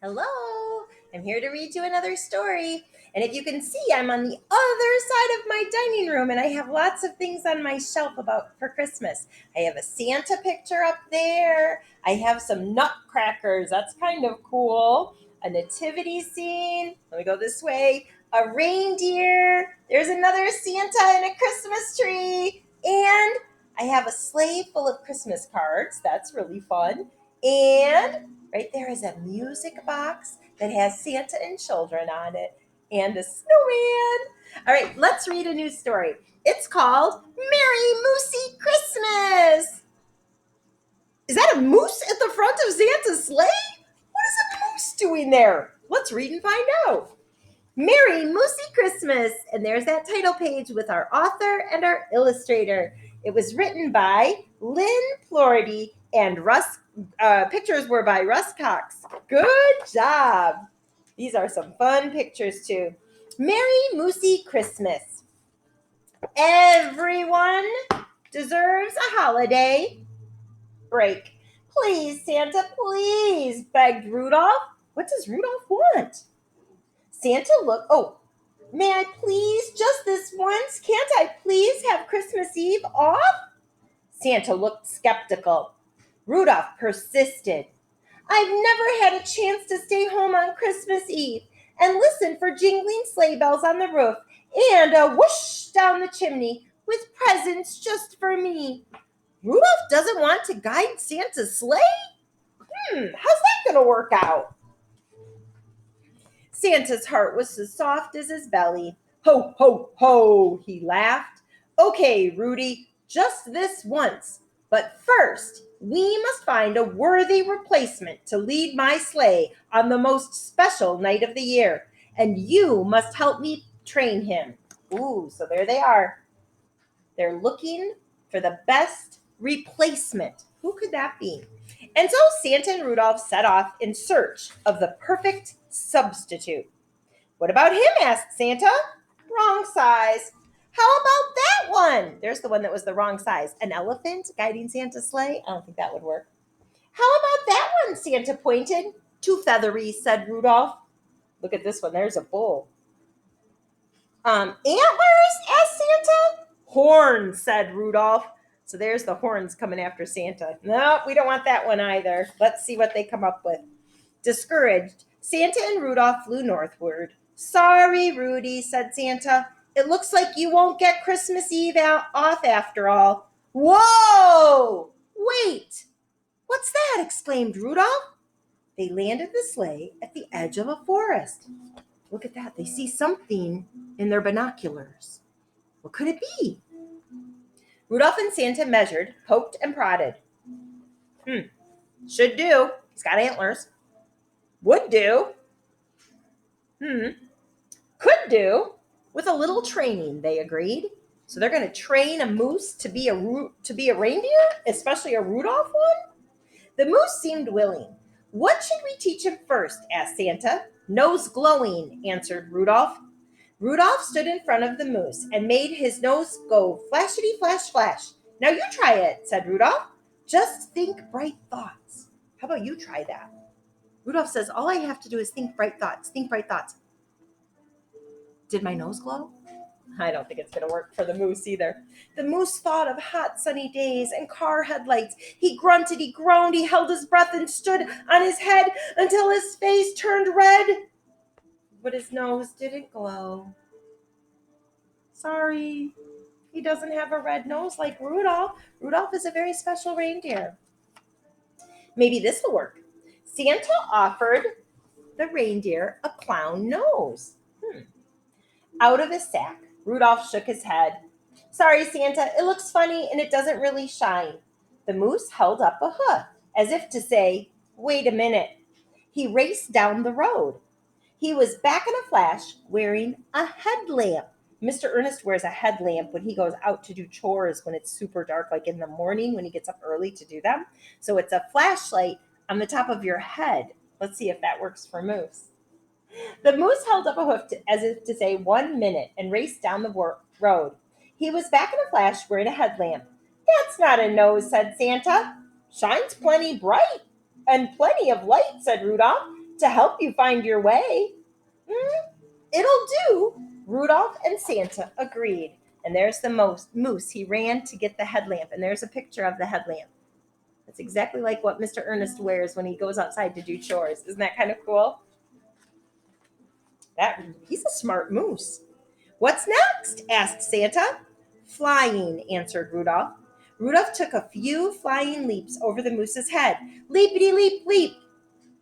Hello, I'm here to read you another story. And if you can see, I'm on the other side of my dining room and I have lots of things on my shelf about for Christmas. I have a Santa picture up there. I have some nutcrackers. That's kind of cool. A nativity scene. Let me go this way. A reindeer. There's another Santa and a Christmas tree. And I have a sleigh full of Christmas cards. That's really fun. And right there is a music box that has Santa and children on it and a snowman. All right, let's read a new story. It's called Merry Moosey Christmas. Is that a moose at the front of Santa's sleigh? What is a moose doing there? Let's read and find out. Merry Moosey Christmas. And there's that title page with our author and our illustrator. It was written by Lynn Floredy and Russ. Pictures were by Russ Cox. Good job. These are some fun pictures too. Merry Moosey Christmas. Everyone deserves a holiday break. Please, Santa, please, begged Rudolph. What does Rudolph want? Santa looked. Oh, may I please, just this once, can't I please have Christmas Eve off? Santa looked skeptical. Rudolph persisted. I've never had a chance to stay home on Christmas Eve and listen for jingling sleigh bells on the roof and a whoosh down the chimney with presents just for me. Rudolph doesn't want to guide Santa's sleigh? How's that going to work out? Santa's heart was as soft as his belly. Ho, ho, ho, he laughed. Okay, Rudy, just this once. But first, we must find a worthy replacement to lead my sleigh on the most special night of the year. And you must help me train him. Ooh, so there they are. They're looking for the best replacement. Who could that be? And so Santa and Rudolph set off in search of the perfect substitute. What about him? Asked Santa. Wrong size. How about that one? There's the one that was the wrong size. An elephant guiding Santa's sleigh? I don't think that would work. How about that one? Santa pointed. Too feathery, said Rudolph. Look at this one. There's a bull. Antlers? Asked Santa. Horns, said Rudolph. So there's the horns coming after Santa. No, we don't want that one either. Let's see what they come up with. Discouraged, Santa and Rudolph flew northward. Sorry, Rudy, said Santa. It looks like you won't get Christmas Eve off after all. Whoa! Wait! What's that? Exclaimed Rudolph. They landed the sleigh at the edge of a forest. Look at that. They see something in their binoculars. What could it be? Rudolph and Santa measured, poked, and prodded. Should do. He's got antlers. Would do. Could do. With a little training, they agreed. So they're going to train a moose to be a reindeer, especially a Rudolph one? The moose seemed willing. What should we teach him first? Asked Santa. Nose glowing, answered Rudolph. Rudolph stood in front of the moose and made his nose go flashity flash flash. Now you try it, said Rudolph. Just think bright thoughts. How about you try that? Rudolph says, all I have to do is think bright thoughts. Think bright thoughts. Did my nose glow? I don't think it's going to work for the moose either. The moose thought of hot sunny days and car headlights. He grunted, he groaned, he held his breath and stood on his head until his face turned red. But his nose didn't glow. Sorry, he doesn't have a red nose like Rudolph. Rudolph is a very special reindeer. Maybe this will work. Santa offered the reindeer a clown nose. Out of his sack, Rudolph shook his head. Sorry, Santa, it looks funny and it doesn't really shine. The moose held up a hoof, as if to say, wait a minute. He raced down the road. He was back in a flash, wearing a headlamp. Mr. Ernest wears a headlamp when he goes out to do chores when it's super dark, like in the morning when he gets up early to do them. So it's a flashlight on the top of your head. Let's see if that works for Moose. The moose held up a hoof as if to say 1 minute and raced down the road. He was back in a flash wearing a headlamp. That's not a nose, said Santa. Shines plenty bright and plenty of light, said Rudolph. to help you find your way. It'll do. Rudolph and Santa agreed. And there's the moose. He ran to get the headlamp, and there's a picture of the headlamp. It's exactly like what Mr. Ernest wears when he goes outside to do chores. Isn't that kind of cool? That he's a smart moose. What's next? Asked Santa. Flying, answered Rudolph. Rudolph took a few flying leaps over the moose's head. Leapity leap leap.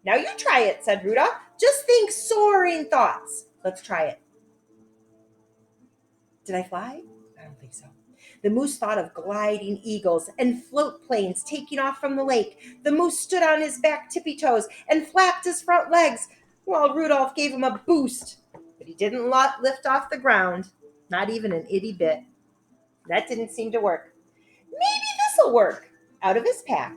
Now you try it, said Rudolph. Just think soaring thoughts. Let's try it. Did I fly? I don't think so. The moose thought of gliding eagles and float planes taking off from the lake. The moose stood on his back tippy toes and flapped his front legs while Rudolph gave him a boost. But he didn't lift off the ground, not even an itty bit. That didn't seem to work. Maybe this'll work. Out of his pack,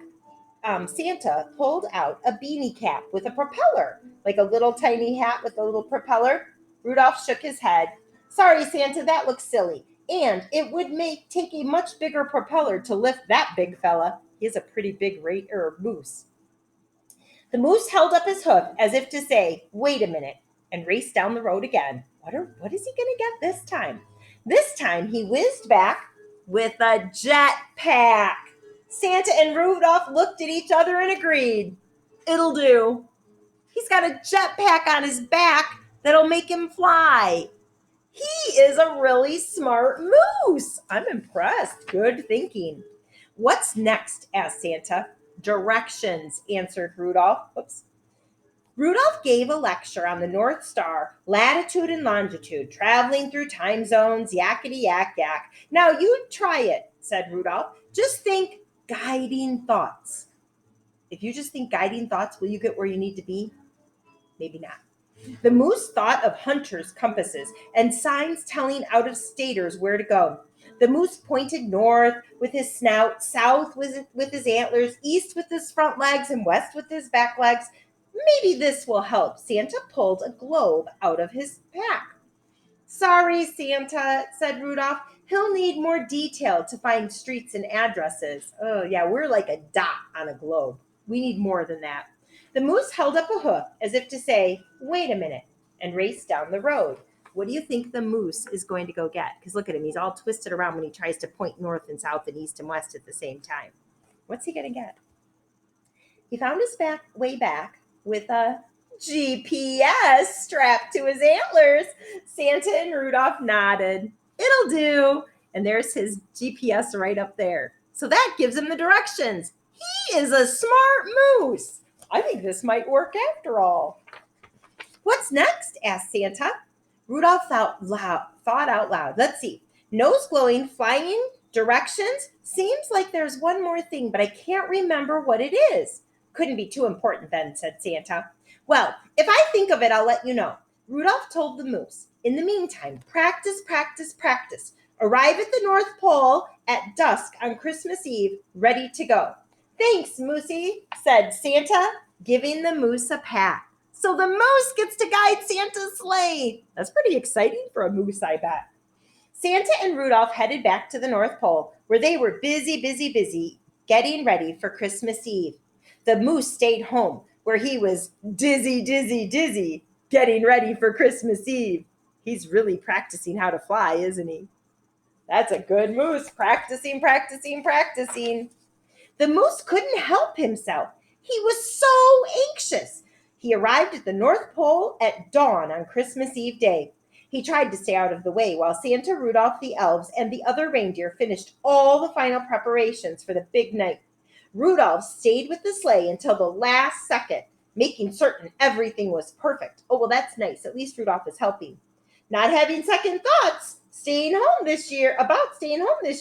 Santa pulled out a beanie cap with a propeller, like a little tiny hat with a little propeller. Rudolph shook his head. Sorry, Santa, that looks silly. And it would take a much bigger propeller to lift that big fella. He is a pretty big moose. The moose held up his hoof as if to say, wait a minute, and raced down the road again. What is he going to get this time? This time he whizzed back with a jet pack. Santa and Rudolph looked at each other and agreed. It'll do. He's got a jetpack on his back that'll make him fly. He is a really smart moose. I'm impressed. Good thinking. What's next? Asked Santa. Directions, answered Rudolph. Oops. Rudolph gave a lecture on the North Star, latitude and longitude, traveling through time zones, yakety yak yak. Now you try it, said Rudolph. Just think guiding thoughts. If you just think guiding thoughts, will you get where you need to be? Maybe not. The moose thought of hunters' compasses and signs telling out-of-staters where to go. The moose pointed north with his snout, south with his antlers, east with his front legs, and west with his back legs. Maybe this will help. Santa pulled a globe out of his pack. Sorry, Santa, said Rudolph. He'll need more detail to find streets and addresses. Oh, yeah, we're like a dot on a globe. We need more than that. The moose held up a hoof as if to say, wait a minute, and raced down the road. What do you think the moose is going to go get? Because look at him. He's all twisted around when he tries to point north and south and east and west at the same time. What's he going to get? He found his way back with a GPS strapped to his antlers. Santa and Rudolph nodded. It'll do. And there's his GPS right up there. So that gives him the directions. He is a smart moose. I think this might work after all. What's next? Asked Santa. Rudolph thought out loud. Let's see. Nose glowing, flying, directions. Seems like there's one more thing, but I can't remember what it is. Couldn't be too important then, said Santa. Well, if I think of it, I'll let you know. Rudolph told the moose. In the meantime, practice, practice, practice. Arrive at the North Pole at dusk on Christmas Eve, ready to go. Thanks, Moosey, said Santa, giving the moose a pat. So the moose gets to guide Santa's sleigh. That's pretty exciting for a moose, I bet. Santa and Rudolph headed back to the North Pole, where they were busy getting ready for Christmas Eve. The moose stayed home, where he was dizzy, getting ready for Christmas Eve. He's really practicing how to fly, isn't he? That's a good moose, practicing. The moose couldn't help himself. He was so anxious. He arrived at the North Pole at dawn on Christmas Eve day. He tried to stay out of the way while Santa, Rudolph, the elves, and the other reindeer finished all the final preparations for the big night. Rudolph stayed with the sleigh until the last second, making certain everything was perfect. Oh, well, that's nice. At least Rudolph is helping. Not having second thoughts, about staying home this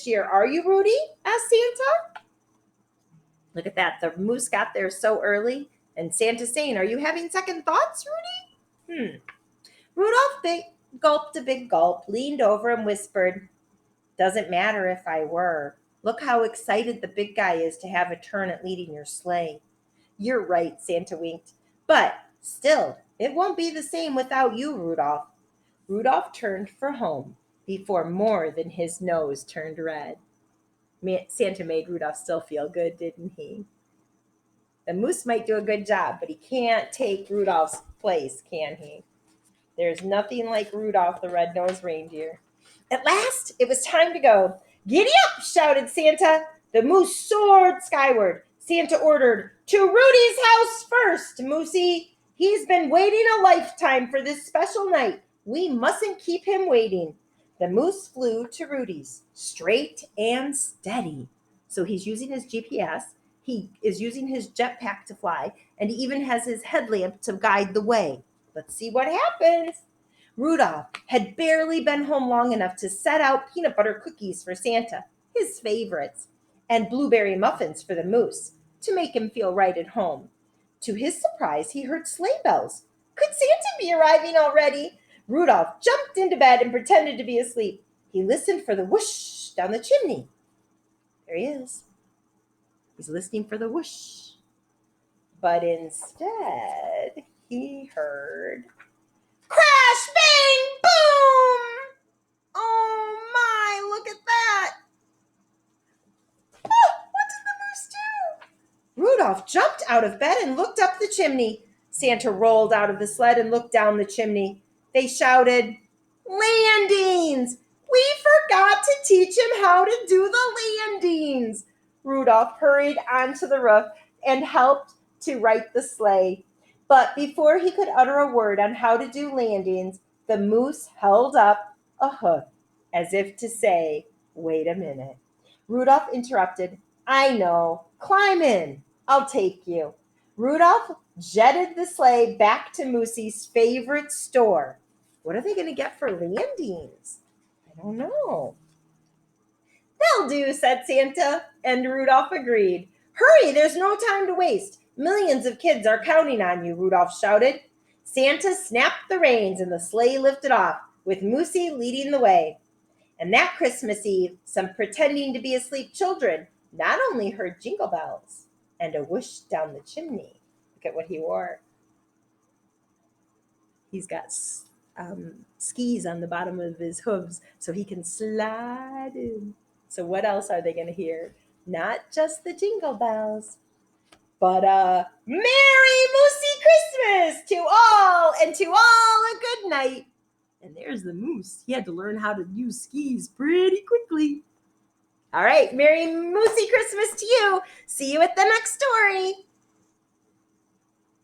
year. Are you, Rudy? Asked Santa. Look at that. The moose got there so early, and Santa's saying, are you having second thoughts, Rudy? Rudolph gulped a big gulp, leaned over and whispered, doesn't matter if I were. Look how excited the big guy is to have a turn at leading your sleigh. You're right, Santa winked. But still, it won't be the same without you, Rudolph. Rudolph turned for home before more than his nose turned red. Santa made Rudolph still feel good, didn't he? The moose might do a good job, but he can't take Rudolph's place, can he? There's nothing like Rudolph the Red-Nosed Reindeer. At last, it was time to go. Giddy up, shouted Santa. The moose soared skyward. Santa ordered, to Rudy's house first, Moosey. He's been waiting a lifetime for this special night. We mustn't keep him waiting. The moose flew to Rudy's, straight and steady. So he's using his GPS. He is using his jetpack to fly, and he even has his headlamp to guide the way. Let's see what happens. Rudolph had barely been home long enough to set out peanut butter cookies for Santa, his favorites, and blueberry muffins for the moose to make him feel right at home. To his surprise, he heard sleigh bells. Could Santa be arriving already? Rudolph jumped into bed and pretended to be asleep. He listened for the whoosh down the chimney. There he is. He's listening for the whoosh. But instead, he heard crash, bang, boom! Oh my, look at that! Oh, what did the moose do? Rudolph jumped out of bed and looked up the chimney. Santa rolled out of the sled and looked down the chimney. They shouted, landings! We forgot to teach him how to do the landings. Rudolph hurried onto the roof and helped to right the sleigh. But before he could utter a word on how to do landings, the moose held up a hoof as if to say, wait a minute. Rudolph interrupted, I know. Climb in. I'll take you. Rudolph jetted the sleigh back to Moosey's favorite store. What are they going to get for landings? I don't know. They'll do, said Santa, and Rudolph agreed. Hurry, there's no time to waste. Millions of kids are counting on you, Rudolph shouted. Santa snapped the reins and the sleigh lifted off, with Moosey leading the way. And that Christmas Eve, some pretending to be asleep children not only heard jingle bells and a whoosh down the chimney. Look at what he wore. He's got skis on the bottom of his hooves so he can slide in. So what else are they going to hear? Not just the jingle bells, but Merry Moosey Christmas to all, and to all a good night. And there's the moose. He had to learn how to use skis pretty quickly. All right, Merry Moosey Christmas to you. See you at the next story.